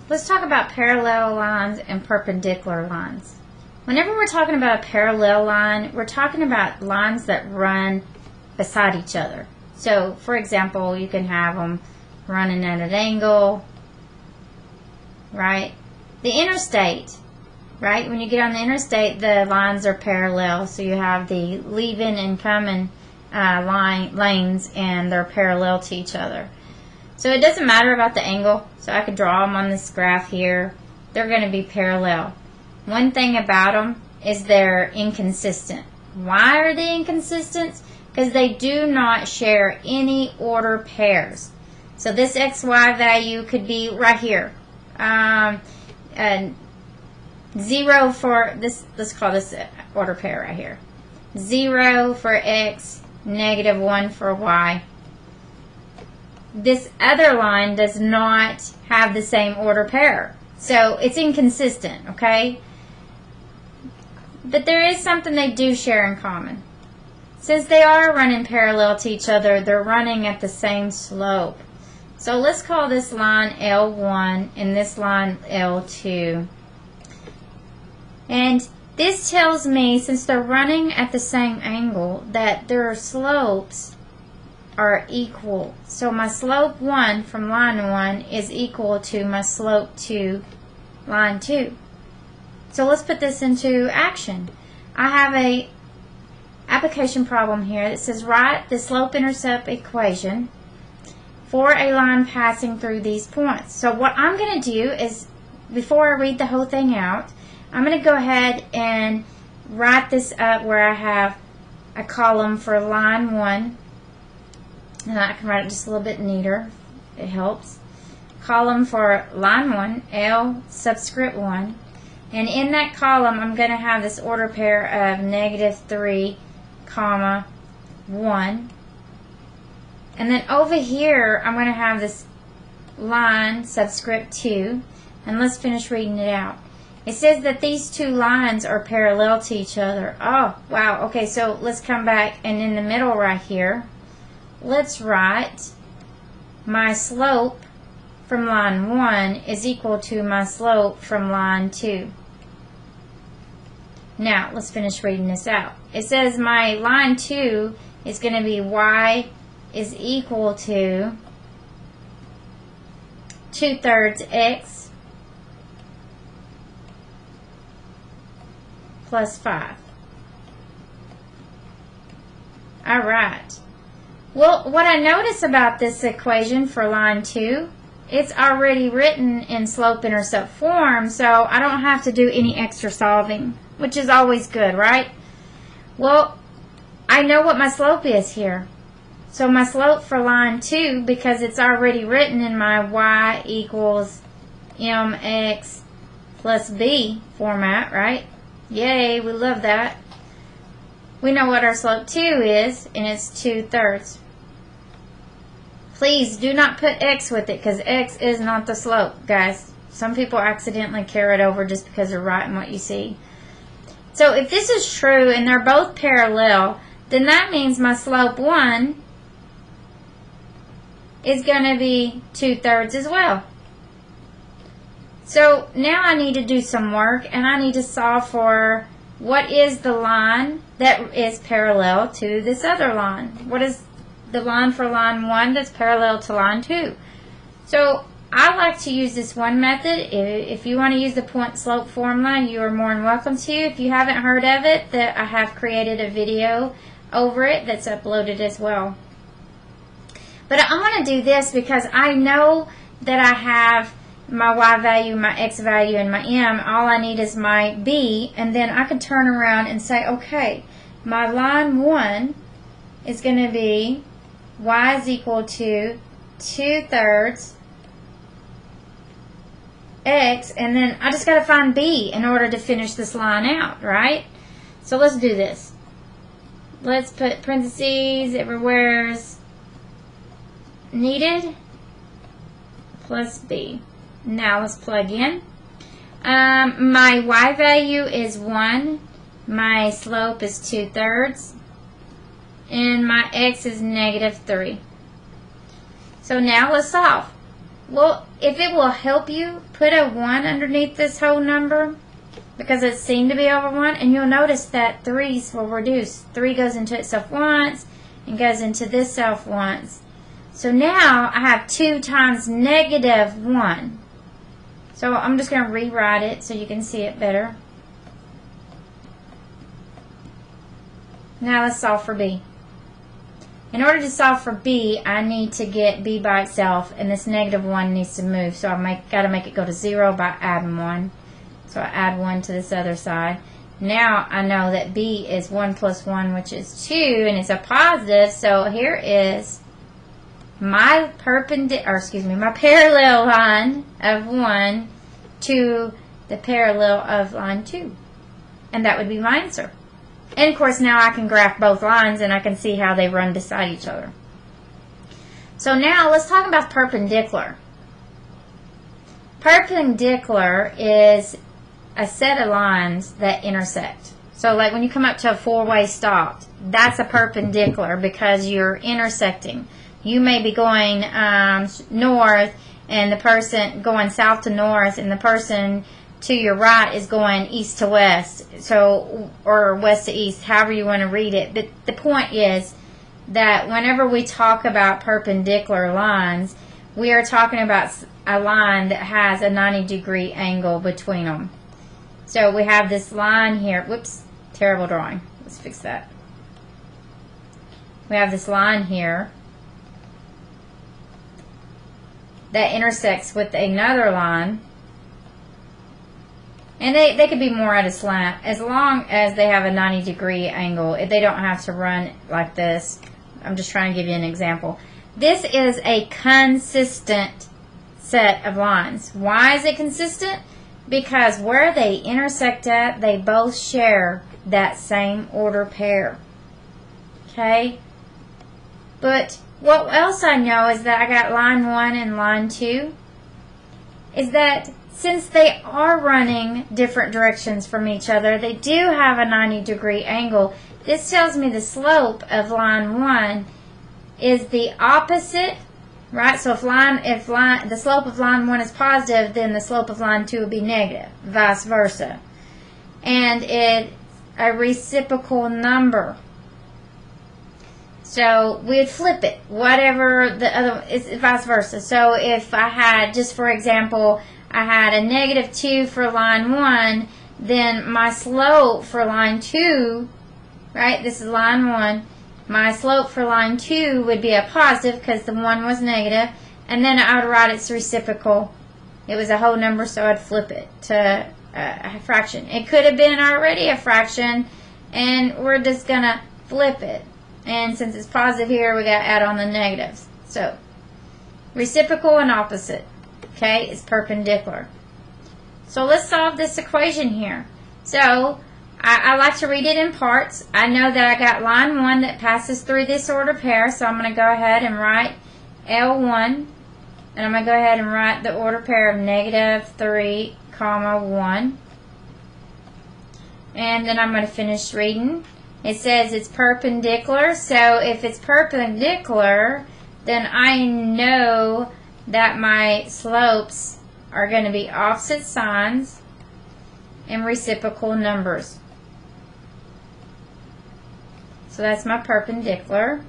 let's talk about parallel lines and perpendicular lines. Whenever we're talking about a parallel line, we're talking about lines that run beside each other. So, for example, you can have them running at an angle, right? The interstate, right? When you get on the interstate, the lines are parallel. So you have the leaving and coming lanes, and they're parallel to each other. So it doesn't matter about the angle. So I could draw them on this graph here. They're going to be parallel. One thing about them is they're inconsistent. Why are they inconsistent? Because they do not share any order pairs. So this XY value could be right here. 0 for this, let's call this order pair right here. 0 for X, -1 for Y. This other line does not have the same order pair. So it's inconsistent, okay? But there is something they do share in common. Since they are running parallel to each other, they're running at the same slope. So let's call this line L1 and this line L2. And this tells me, since they're running at the same angle, that their slopes are equal. So my slope 1 from line 1 is equal to my slope 2, line 2. So let's put this into action. I have a application problem here that says write the slope-intercept equation for a line passing through these points. So what I'm going to do is, before I read the whole thing out, I'm going to go ahead and write this up where I have a column for line 1, and I can write it just a little bit neater. It helps. Column for line 1, L subscript 1. And in that column, I'm going to have this order pair of -3, 1. And then over here, I'm going to have this line subscript 2. And let's finish reading it out. It says that these two lines are parallel to each other. Oh, wow. Okay, so let's come back, and in the middle right here, let's write my slope from line 1 is equal to my slope from line 2. Now, let's finish reading this out. It says my line 2 is going to be y is equal to 2/3 x plus 5. All right. Well, what I notice about this equation for line 2, it's already written in slope-intercept form, so I don't have to do any extra solving, which is always good, right? Well, I know what my slope is here. So my slope for line 2, because it's already written in my y equals mx plus b format, right? Yay, we love that. We know what our slope 2 is, and it's 2/3. Please do not put x with it, because x is not the slope, guys. Some people accidentally carry it over just because they're writing what you see. So if this is true and they're both parallel, then that means my slope 1 is going to be 2/3 as well. So now I need to do some work, and I need to solve for what is the line that is parallel to this other line. What is the line for line 1 that's parallel to line 2? So I like to use this one method. If you want to use the point slope formula, you are more than welcome to. If you haven't heard of it, that I have created a video over it that's uploaded as well. But I want to do this because I know that I have my y value, my x value, and my m. All I need is my b, and then I can turn around and say, okay, my line 1 is going to be y is equal to 2/3 x, and then I just got to find b in order to finish this line out, right? So let's do this. Let's put parentheses everywhere's needed plus b. Now let's plug in. My y value is 1, my slope is 2/3, and my x is -3. So now let's solve. Well, if it will help you, put a 1 underneath this whole number because it seemed to be over 1, and you'll notice that 3's will reduce. 3 goes into itself once and goes into this self once. So now I have 2 times negative 1. So I'm just going to rewrite it so you can see it better. Now let's solve for b. In order to solve for b, I need to get b by itself, and this negative 1 needs to move. So I got to make it go to 0 by adding 1. So I add 1 to this other side. Now I know that b is 1 plus 1, which is 2, and it's a positive. So here is my my parallel line of 1 to the parallel of line 2. And that would be my answer. And of course now I can graph both lines and I can see how they run beside each other. So now let's talk about perpendicular. Perpendicular is a set of lines that intersect. So like when you come up to a four-way stop, that's a perpendicular because you're intersecting. You may be going north and the person going south to north, and the person to your right is going east to west, so, or west to east, however you want to read it. But the point is that whenever we talk about perpendicular lines, we are talking about a line that has a 90-degree angle between them. So we have this line here. Whoops, terrible drawing. Let's fix that. We have this line here that intersects with another line. And they could be more at a slant as long as they have a 90-degree angle. If they don't have to run like this. I'm just trying to give you an example. This is a consistent set of lines. Why is it consistent? Because where they intersect at, they both share that same order pair. Okay? But what else I know is that I got line 1 and line 2 is that since they are running different directions from each other, they do have a 90-degree angle. This tells me the slope of line 1 is the opposite, right? So if the slope of line 1 is positive, then the slope of line 2 would be negative, vice versa. And it's a reciprocal number. So we'd flip it, whatever the other is, vice versa. So if I had, just for example, I had a negative 2 for line 1, then my slope for line 2, right, this is line 1, my slope for line 2 would be a positive because the 1 was negative, and then I would write its reciprocal. It was a whole number, so I'd flip it to a fraction. It could have been already a fraction, and we're just going to flip it. And since it's positive here, we got to add on the negatives. So, reciprocal and opposite. Okay, it's perpendicular. So let's solve this equation here. So I like to read it in parts. I know that I got line 1 that passes through this order pair, so I'm going to go ahead and write L1, and I'm going to go ahead and write the order pair of negative 3, 1. And then I'm going to finish reading. It says it's perpendicular, so if it's perpendicular, then I know that my slopes are going to be opposite signs and reciprocal numbers. So that's my perpendicular.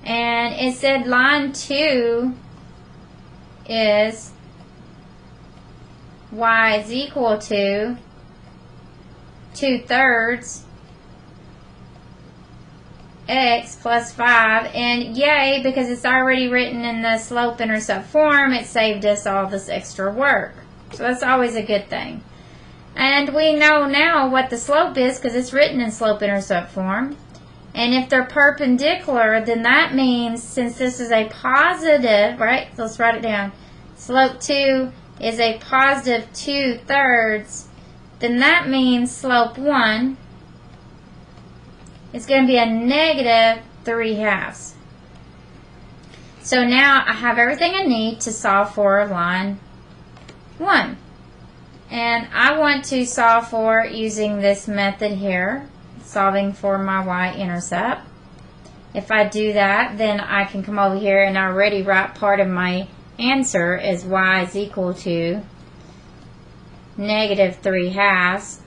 And it said line 2 is y is equal to 2/3 x plus 5, and yay, because it's already written in the slope-intercept form, it saved us all this extra work. So that's always a good thing. And we know now what the slope is because it's written in slope-intercept form. And if they're perpendicular, then that means, since this is a positive, right, so let's write it down, slope 2 is a positive 2/3, then that means slope 1 is going to be a negative 3/2. So now I have everything I need to solve for line 1. And I want to solve for using this method here, solving for my y-intercept. If I do that, then I can come over here and already write part of my answer is y is equal to negative 3/2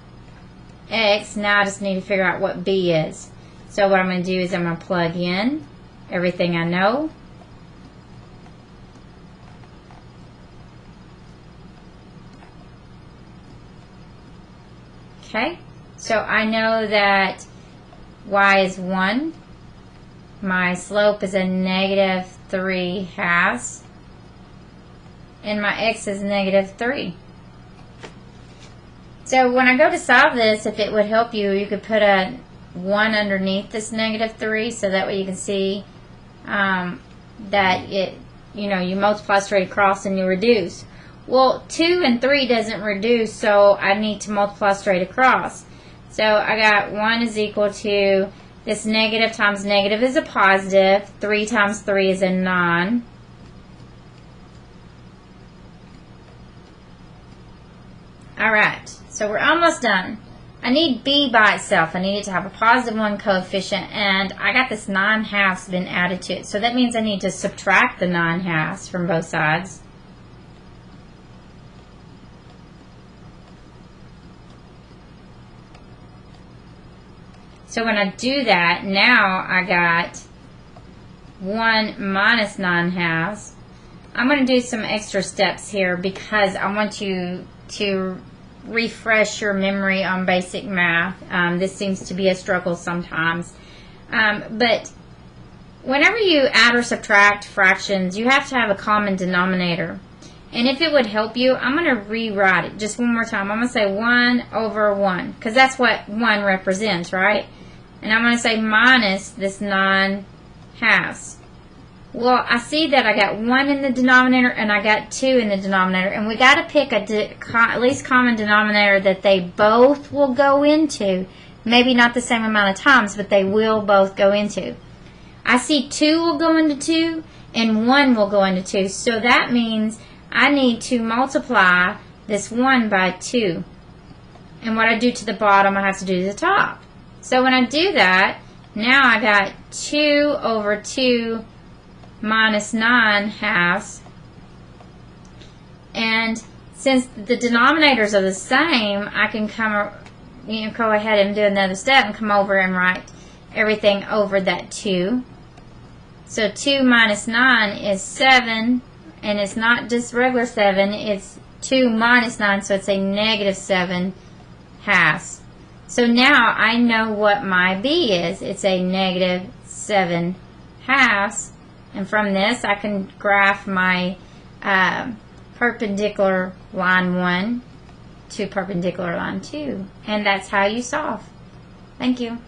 x. Now I just need to figure out what b is. So what I'm going to do is I'm going to plug in everything I know. Okay, so I know that y is 1. My slope is a negative 3/2. And my x is negative 3. So when I go to solve this, if it would help you, you could put a 1 underneath this negative 3, so that way you can see that you multiply straight across and you reduce. Well, 2 and 3 doesn't reduce, so I need to multiply straight across. So I got 1 is equal to, this negative times negative is a positive, 3 times 3 is a 9. Alright, so we're almost done. I need b by itself. I need it to have a positive 1 coefficient, and I got this 9/2 been added to it. So that means I need to subtract the 9/2 from both sides. So when I do that, now I got 1 minus 9/2. I'm going to do some extra steps here because I want you to refresh your memory on basic math. This seems to be a struggle sometimes. But whenever you add or subtract fractions, you have to have a common denominator. And if it would help you, I'm going to rewrite it just one more time. I'm going to say 1 over 1, because that's what 1 represents, right? And I'm going to say minus this 9/2. Well, I see that I got 1 in the denominator and I got 2 in the denominator. And we got to pick at least common denominator that they both will go into. Maybe not the same amount of times, but they will both go into. I see 2 will go into 2 and 1 will go into 2. So that means I need to multiply this 1 by 2. And what I do to the bottom, I have to do to the top. So when I do that, now I got 2 over 2 minus 9/2, and since the denominators are the same, I can go ahead and do another step and come over and write everything over that 2. So 2 minus 9 is 7, and it's not just regular 7, it's 2 minus 9, so it's a negative 7/2. So now I know what my b is. It's a negative 7/2. And from this, I can graph my perpendicular line 1 to perpendicular line 2. And that's how you solve. Thank you.